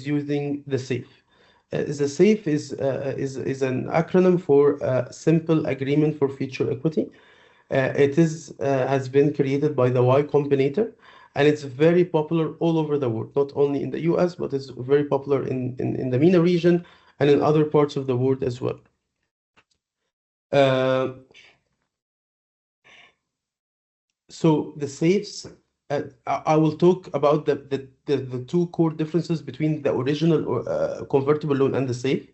using the SAFE. The SAFE is an acronym for Simple Agreement for Future Equity. It has been created by the Y Combinator, and it's very popular all over the world, not only in the US, but it's very popular in the MENA region and in other parts of the world as well. So the safes, I will talk about the two core differences between the original convertible loan and the safe.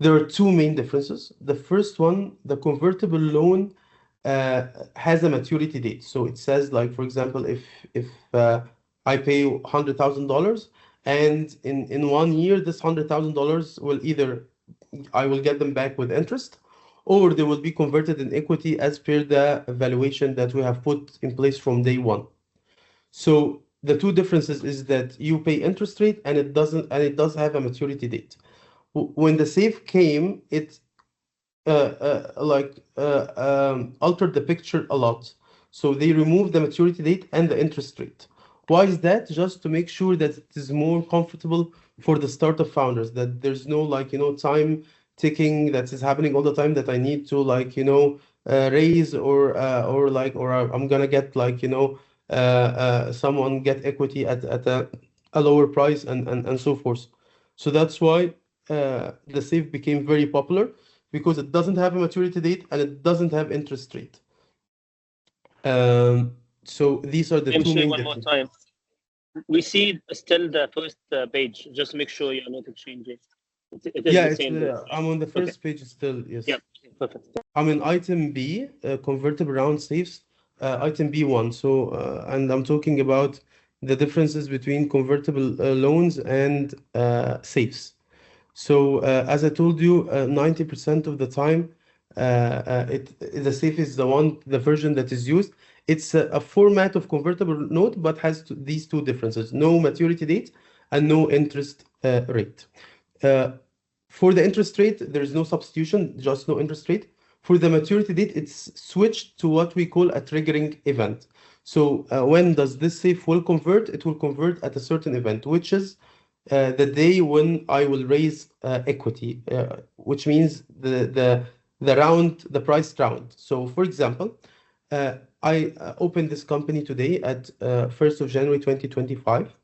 There are two main differences. The first one, the convertible loan has a maturity date. So it says, like, for example, if I pay $100,000 and in 1 year, this $100,000 will either I will get them back with interest, or they will be converted in equity as per the valuation that we have put in place from day one. So the two differences is that you pay interest rate and it does have a maturity date. When the SAFE came, it altered the picture a lot. So they removed the maturity date and the interest rate. Why is that? Just to make sure that it is more comfortable for the startup founders, that there's no time ticking that is happening all the time, that I need to raise or I'm gonna get someone get equity at a lower price and so forth. So that's why the SAFE became very popular, because it doesn't have a maturity date and it doesn't have interest rate. So these are the two main one more time. We see still the first page. Just make sure you're not changing. It is yeah, the same. I'm on the first page still. Yes. Yeah, perfect. I'm in item B, convertible round safes, item B1. So, and I'm talking about the differences between convertible loans and safes. So, as I told you, 90% of the time, the SAFE is the version that is used. It's a format of convertible note, but has these two differences: no maturity date and no interest rate. For the interest rate, there is no substitution, just no interest rate. For the maturity date, it's switched to what we call a triggering event. So when does this SAFE will convert? It will convert at a certain event, which is the day when I will raise equity, which means the price round. So, for example, I opened this company today at 1st of January 2025.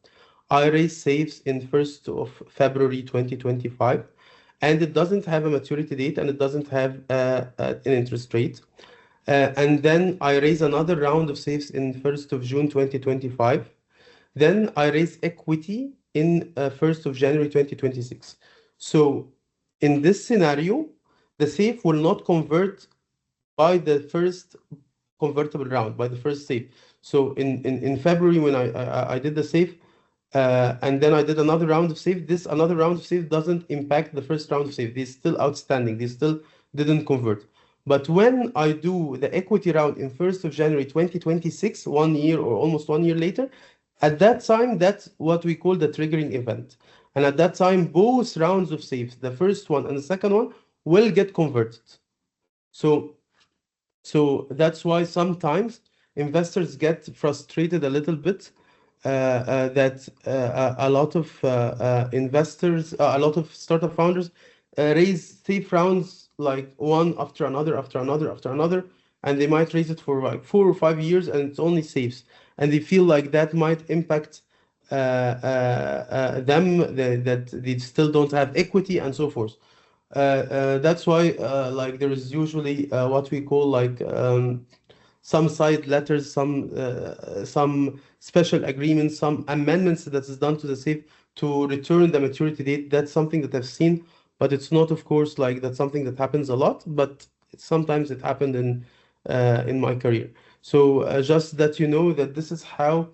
I raised safes in 1st of February 2025, and it doesn't have a maturity date and it doesn't have an interest rate. And then I raise another round of safes in 1st of June 2025. Then I raise equity in 1st of January 2026. So in this scenario, the SAFE will not convert by the first convertible round, by the first SAFE. So in February, when I did the SAFE, and then I did another round of SAFE, another round of SAFE doesn't impact the first round of SAFE. They're still outstanding. They still didn't convert. But when I do the equity round in 1st of January 2026, 1 year or almost 1 year later, at that time, that's what we call the triggering event. And at that time, both rounds of safes, the first one and the second one, will get converted. So that's why sometimes investors get frustrated a little bit that a lot of investors, a lot of startup founders raise safe rounds like one after another, and they might raise it for like 4 or 5 years, and it's only safes, and they feel like that might impact them, that they still don't have equity and so forth. That's why like there is usually what we call some side letters, some special agreements, some amendments that is done to the SAFE to return the maturity date. That's something that I've seen, but it's not, of course, like that's something that happens a lot, but sometimes it happened in my career. So just that you know that this is how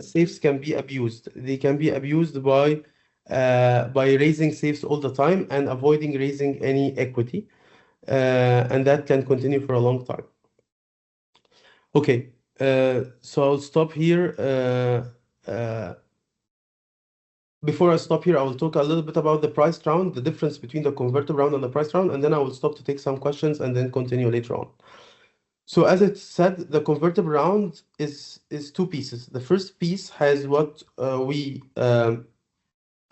safes can be abused. They can be abused by raising safes all the time and avoiding raising any equity, and that can continue for a long time. Okay, so I'll stop here. Before I stop here, I will talk a little bit about the price round, the difference between the convertible round and the price round, and then I will stop to take some questions and then continue later on. So as it said, the convertible round is two pieces. The first piece has what we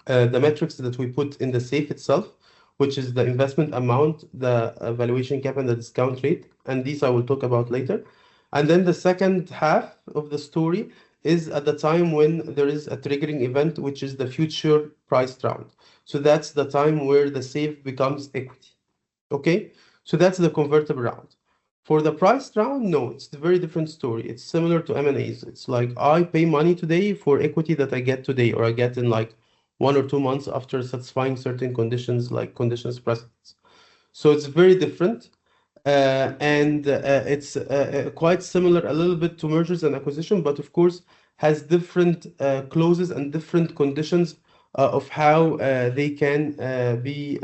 the metrics that we put in the safe itself, which is the investment amount, the valuation cap, and the discount rate. And these I will talk about later. And then the second half of the story is at the time when there is a triggering event, which is the future price round. So that's the time where the safe becomes equity. Okay, so that's the convertible round. For the price round, no, it's a very different story. It's similar to M&As. It's like I pay money today for equity that I get today, or I get in like 1 or 2 months after satisfying certain conditions, like conditions precedents. So it's very different. And it's quite similar a little bit to mergers and acquisition, but of course has different clauses and different conditions of how they can be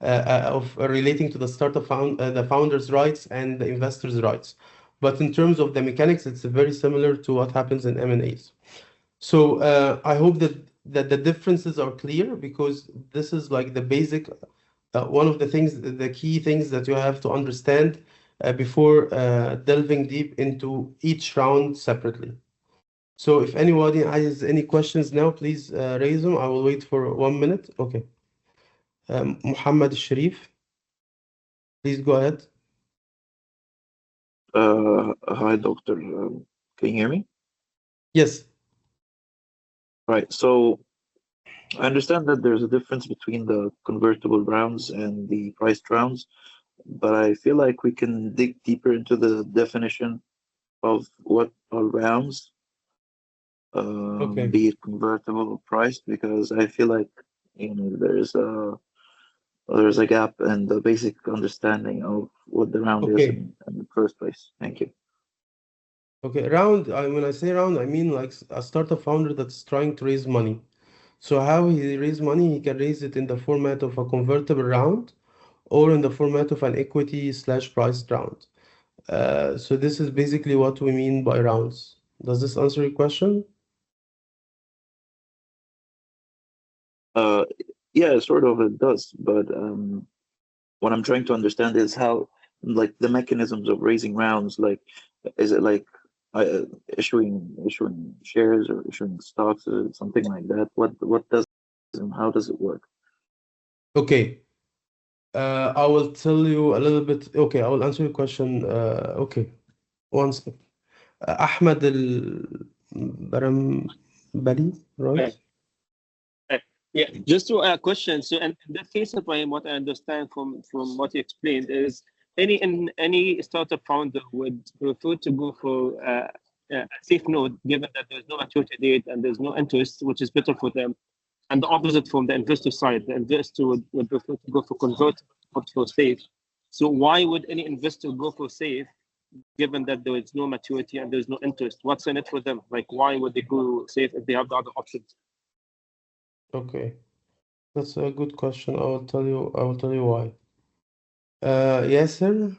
of relating to the startup the founder's rights and the investor's rights. But in terms of the mechanics, it's very similar to what happens in M&As. So I hope that the differences are clear, because this is like the basic one of the things, the key things that you have to understand before delving deep into each round separately. So if anybody has any questions now, please raise them. I will wait for 1 minute. Okay. Muhammad Sharif, please go ahead. Hi, Doctor. Can you hear me? Yes. Right. So I understand that there's a difference between the convertible rounds and the priced rounds, but I feel like we can dig deeper into the definition of what are rounds, Okay. be it convertible or priced, because I feel like there's a gap in the basic understanding of what the round is Okay. in the first place. Thank you. Okay. Round, when I say round, I mean like a startup founder that's trying to raise money. So how he raise money, he can raise it in the format of a convertible round or in the format of an equity/priced round. So this is basically what we mean by rounds. Does this answer your question? Uh, yeah, sort of it does, but what I'm trying to understand is how, like, the mechanisms of raising rounds. Like, is it like issuing shares or issuing stocks or something like that? What does and how does it work? Okay. I will tell you a little bit. Okay, I will answer your question. Okay, one second. Ahmed Barambali, right? Yeah, just to a question. So, in that case, Ibrahim, what I understand from what you explained is any startup founder would prefer to go for a safe node, given that there's no maturity date and there's no interest, which is better for them. And the opposite from the investor side, the investor would prefer to go for convertible, not for safe. So, why would any investor go for safe, given that there is no maturity and there's no interest? What's in it for them? Like, why would they go safe if they have the other options? Okay, that's a good question. I will tell you why. Yasser,